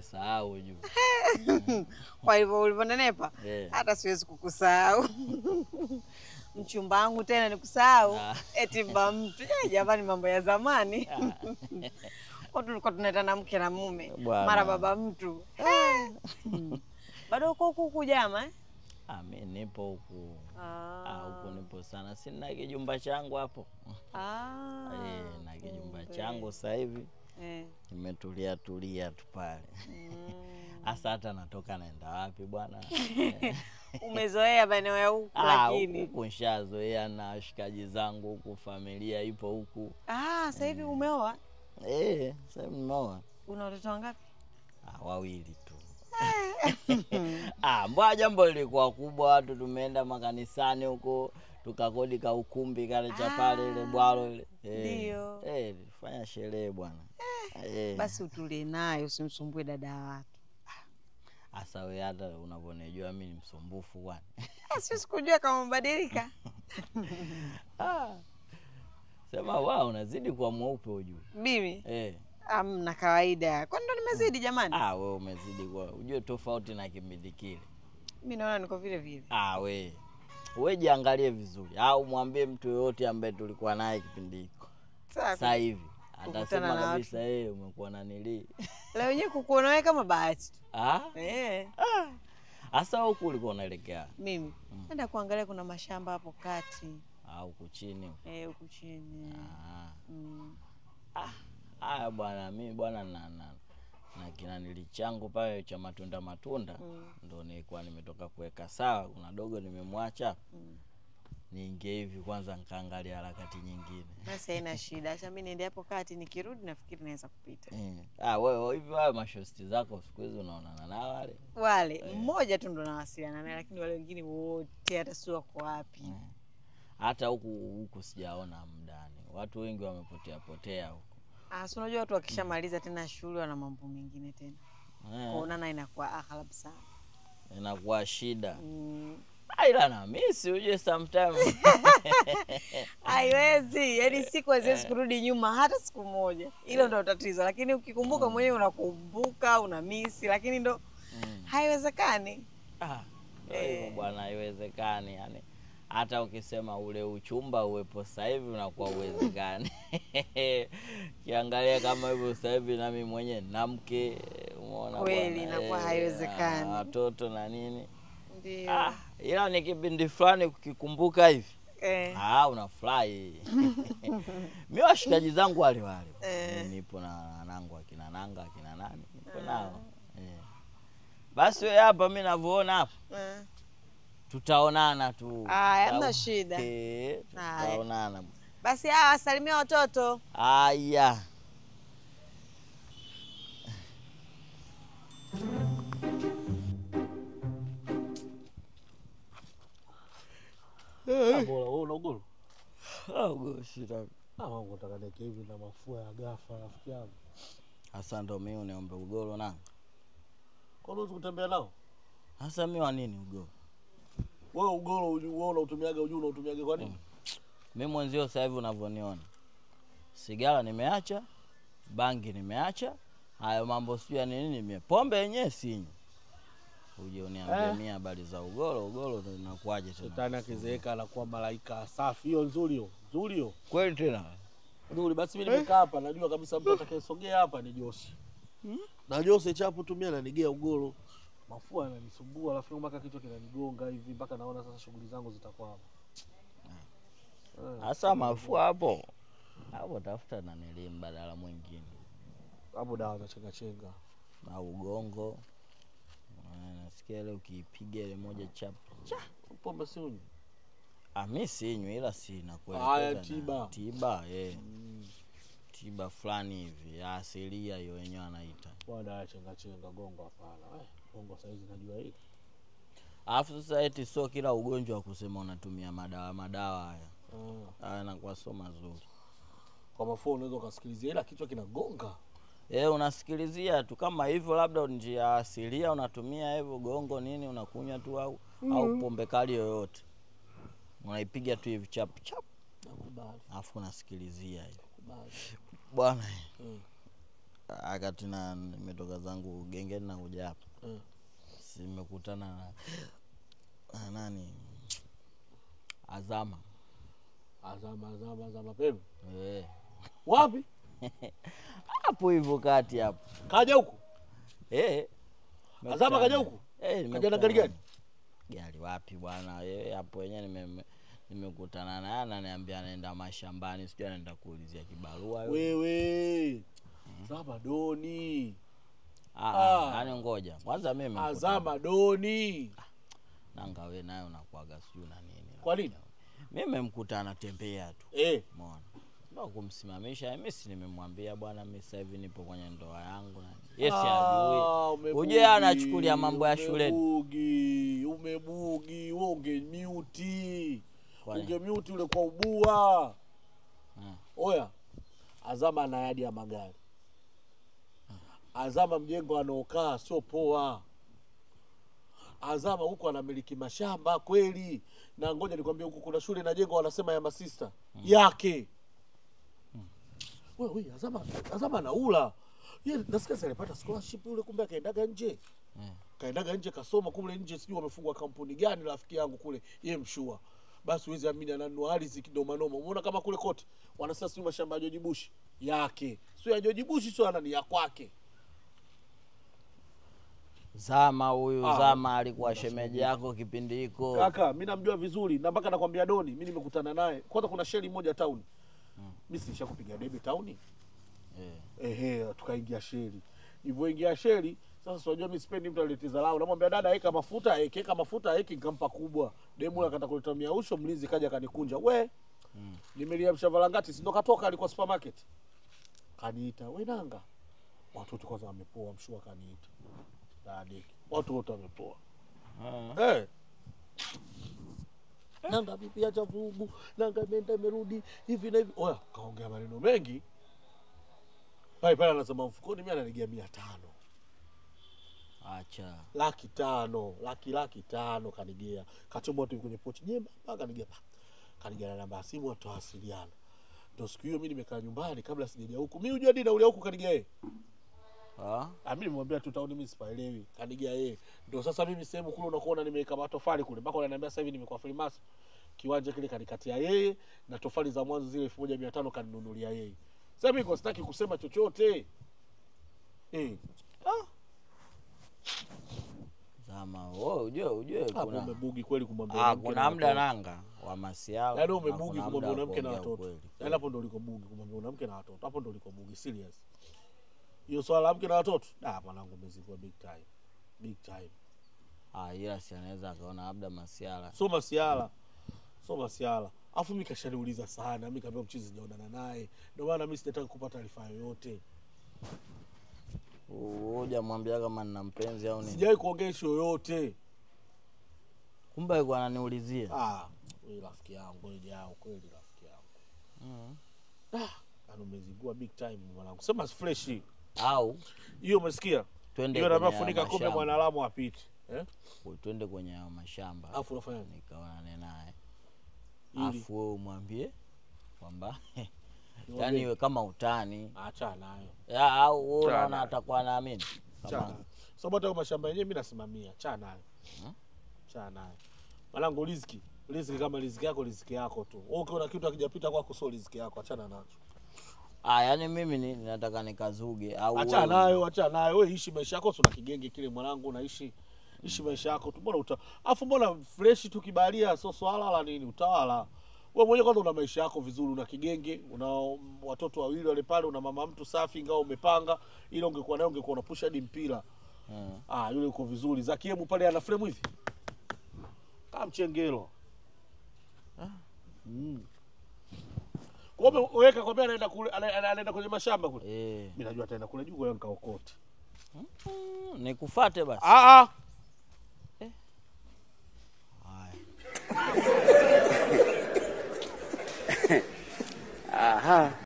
umenisahau juu. Kwa hivyo ulivyonenepa hata siwezi kukusahau. Mchumba wangu tena nikusahau eti mtu. Jamani mambo ya zamani. Kwa tulikuwa tunaitana mke na mume. Mara baba mtu. Bado uko huku jama mimi nipo huku. Huku nipo sana. Sina kijumba changu hapo. Na kijumba changu sasa hivi. Nimetulia tu pale. Asa hata natoka naenda wapi bwana? Umezoea maeneo ya huku lakini. Huku nishazoea na washikaji zangu huku, familia ipo huku. Sasa hivi umeoa? Sasa hivi nimeoa. Una watoto wangapi? 2 tu. Mbona jambo lilikuwa kubwa, watu tumeenda makanisani huko, tukakodi ka ukumbi kale cha pale ile bwalo ile. Ndio. Fanya sherehe bwana. Basi utulie naye usimsumbue dada watu. Asa wewe hata unavonejua mimi ni msumbufu bwana. Siwezi kujua kama mbadilika. Sema wao unazidi kuwa mweupe ujue. Mimi? Amna kawaida. Kwani ndo nimezidi jamani? Wewe umezidi kwa. Ujue tofauti na kipindi kile. Mimi naona niko vile vile. Wewe jiangalie vizuri au mwambie mtu yote ambaye tulikuwa naye kipindi hiko. Sasa hivi atasema kabisa umekuwa na nili. Leo yenyewe kukuona wewe kama bahati. Asa huko ulikuwa unaelekea? Mimi naenda kuangalia kuna mashamba hapo kati. Huko chini. Huko chini. Bwana mimi bwana na kina nilichangu pale cha matunda ndo nilikuwa nimetoka kuweka sawa. Kuna dogo nimemwacha. Niingie hivi kwanza nikaangalia harakati nyingine. Basi haina shida. Acha mimi niende hapo kati, nikirudi nafikiri naweza kupita. Wewe hivi wao mashosti zako siku hizo unaonana na wale? Mmoja tu ndo nawasiliana naye, lakini wale wengine wote hata sio wako wapi. Hata huku sijaona mdani. Watu wengi wamepotea huko. Si unajua watu wakishamaliza tena shule wana mambo mengine tena. Kuonana inakuwa aghalabu sana. Inakuwa shida. Ila na miss uje sometimes. Haiwezi, yaani siku haziwezi kurudi nyuma hata siku moja. Hilo ndio tatizo, lakini ukikumbuka mwenyewe unakumbuka, una miss, lakini ndo haiwezekani. Bwana haiwezekani yani. Hata ukisema ule uchumba uwepo sasa hivi unakuwa uwezekani. Kiangalia kama hivyo sasa hivi na mimi mwenyewe na mke, umeona bwana. Kweli inakuwa haiwezekani. Watoto na nini? Ndio. Ila ni kipindi fulani ukikumbuka hivi. Unafurahi. Mimi washikaji zangu wale. Mimi nipo na wanangu akina Nanga akina nani. Nipo nao. Basi wewe hapa mimi ninavyoona hapa. Tutaonana tu. Hamna shida. Tutaonana. Basi salimia watoto. Bora wewe unagolo. Shida. Wangu nataka neke hivi na mafua ya ghafla rafiki yangu. Hasa ndo mimi niombe ugoro nanga. Kwa nini kutembea nao? Hasa mimi wa nini ugoro? Wewe ugoro wewe unautumiaga unautumiaga kwa nini? Mimi mwenzio sasa hivi unavyoniona. Sigara nimeacha, bangi nimeacha, hayo mambo sio ya nini mimi. Pombe yenyewe sinywi. Uje uniambie mimi habari za ugoro ndo inakuaje tena? Shetani akizeeka anakuwa malaika safi. Hiyo nzuri hiyo. Kweli tena. Nzuri basi mimi nimekaa hapa najua kabisa mtu atakayesogea hapa ni Josi. Na Josi chapu tumia na nigea ugoro. Mafua yananisumbua alafu mpaka kichwa kinanigonga hivi mpaka naona sasa shughuli zangu zitakuwa hapa. Hasa mafua hapo tafuta na nilimu badala mwingine. Hapo dawa za chenga na ugongo. Nasikia ile ukipiga ile moja chap. Pombe si unywe? Mimi sinywi ila sina kweli. Tiba. Tiba fulani hivi asilia hiyo wenyewe anaita. Bwana chenga gongo hapana. Gongo saizi najua hili. Alafu sasa eti sio kila ugonjwa kusema unatumia madawa haya. Yanakuwa sio mazuri. Kwa mafua unaweza kusikilizia ila kichwa kinagonga. Unasikilizia tu kama hivyo labda njia asilia unatumia hivyo gongo nini unakunywa tu au pombe kali yoyote. Unaipiga tu hivi chap. Nakubali. Alafu unasikilizia hivi. Bwana. akati na nimetoka zangu gengeni na kuja hapa. Simekutana na nani? Azama Pepe. Wapi? Hapo hivyo kati hapo. Kaja huko? Azama kaja huko? Kaja na gari gani? Gari wapi bwana? Hapo wenyewe nimekutana naye ananiambia anaenda mashambani, sijui anaenda kuulizia kibarua. Wewe. Azama Doni. Yaani ngoja. Kwanza mimi Azama Doni. Nanga wewe nayo unakuaga sijui na nini. Kwa nini? Mimi nimemkutana tembea tu. Umeona? Ndio kumsimamisha. Mimi si nimemwambia bwana mimi sasa hivi nipo kwenye ndoa yangu na. Yes ajui. Uje anachukulia mambo ya shuleni. Umebugi, ungemute. Ungemute ule kwa ubua. Oya. Azama ana yadi ya magari. Azama mjengo anaokaa sio poa. Azama huko anamiliki mashamba kweli. Na ngoja nikwambie huko kuna shule na jengo wanasema ya masista yake. Wewe Azama anaula. Yeye nasikia sasa alipata scholarship yule, kumbe akaendaga nje. Kaendaga nje kasoma kule nje, sijui wamefungwa kampuni gani rafiki yangu kule. Yeye mshua. Basi uweze amini ananunua ardhi kidoma noma. Umeona kama kule kote wanasema sio mashamba ya George Bush yake. Sio ya George Bush, sio anani ya kwake. Zama huyu Zama alikuwa shemeji yako kipindi hiko. Kaka, mimi namjua vizuri na mpaka nakwambia Doni, mimi nimekutana naye. Kwanza kuna sheli moja town. Mimi silishakupiga debe town. Tukaingia sheli. Nilipoingia sheli, sasa unajua mimi sipendi mtu aletiza lao. Namwambia dada weka mafuta, nikampa kubwa. Demu akataka kuleta miausho, mlinzi kaja kanikunja. Nimelia mshavalangati, si ndo katoka alikuwa supermarket. Kaniita, "We nanga." Watoto kwanza wamepoa, mshua kaniita. Dadeki. Watu wote wamepoa. Nanga bibi acha vugu, nanga nenda merudi hivi na hivi. Oya, kaongea maneno mengi. Pale anasema mfukoni mimi ananigia 500. Acha. 500,000, laki 5 kanigea. Kachomba watu kwenye pochi nyemba, kanigea. Kanigea na namba ya simu atawasiliana. Ndio siku hiyo mimi nimekaa nyumbani kabla sijaja huku. Mimi unajua dida ule huku kanigea yeye. Mimi nimwambia tu tauni mimi sipaelewi. Kanigea yeye. Ndio sasa mimi sehemu kule unakoona nimeweka matofali kule. Mpaka ananiambia sasa hivi nimekuwa Freemason. Kiwanja kile kanikatia yeye na tofali za mwanzo zile 1500 kaninunulia yeye. Sasa mimi kwa sitaki kusema chochote. Zama, ujue kuna umebugi kweli kumwambia. Kuna muda nanga wa masiala. Yaani umebugi kumwambia una mke na watoto. Yaani hapo ndo uliko bugi kumwambia una mke na watoto. Hapo ndo uliko bugi serious. Hiyo swala la mke na watoto? Mwanangu umezikwa big time. Big time. Ila si anaweza akaona labda masiala. So masiala. Afu mimi kashaniuliza sana, mimi kaambia mchizi sijaonana naye. Ndio maana mimi sitaki kupata taarifa yoyote. Hujamwambia kama nina mpenzi au nini? Sijawahi kuongea yoyote. Kumbe alikuwa ananiulizia. Wewe rafiki yangu, kweli rafiki yangu. Umezigua big time mwanangu. Sema fresh. Au hiyo umesikia? Hiyo na mafunika kombe mwanalamu apite. Twende kwenye mashamba. Afu unafanya nikaonane naye. Afu wewe umwambie kwamba yaani iwe kama utani. Acha nayo. Au wewe unaona atakuwa naamini? Kama sababu hata mashamba yenyewe mimi nasimamia. Acha nayo. Acha nayo. Mwanangu riziki kama riziki yako tu. Wewe ukiona kitu akijapita kwako sio riziki yako, achana nacho. Yaani mimi nataka nikazuge au acha nayo. Wewe ishi maisha yako, una kigenge kile mwanangu, unaishi maisha yako tu. Mbona afu mbona fresh tu kibalia, sio swala la nini utawala. Wewe mwenyewe kwanza una maisha yako vizuri, una kigenge, una watoto wawili wale pale, una mama mtu safi ngao umepanga. Ile ungekuwa nayo ungekuwa unapusha hadi mpira. Yule uko vizuri. Zakiemu pale ana frame hivi. Kama mchengelo. Kwa hiyo weka kwambia anaenda kule, anaenda kwenye mashamba kule. Mimi najua ataenda kule juu kwa nikaokote. Nikufuate basi. Haya.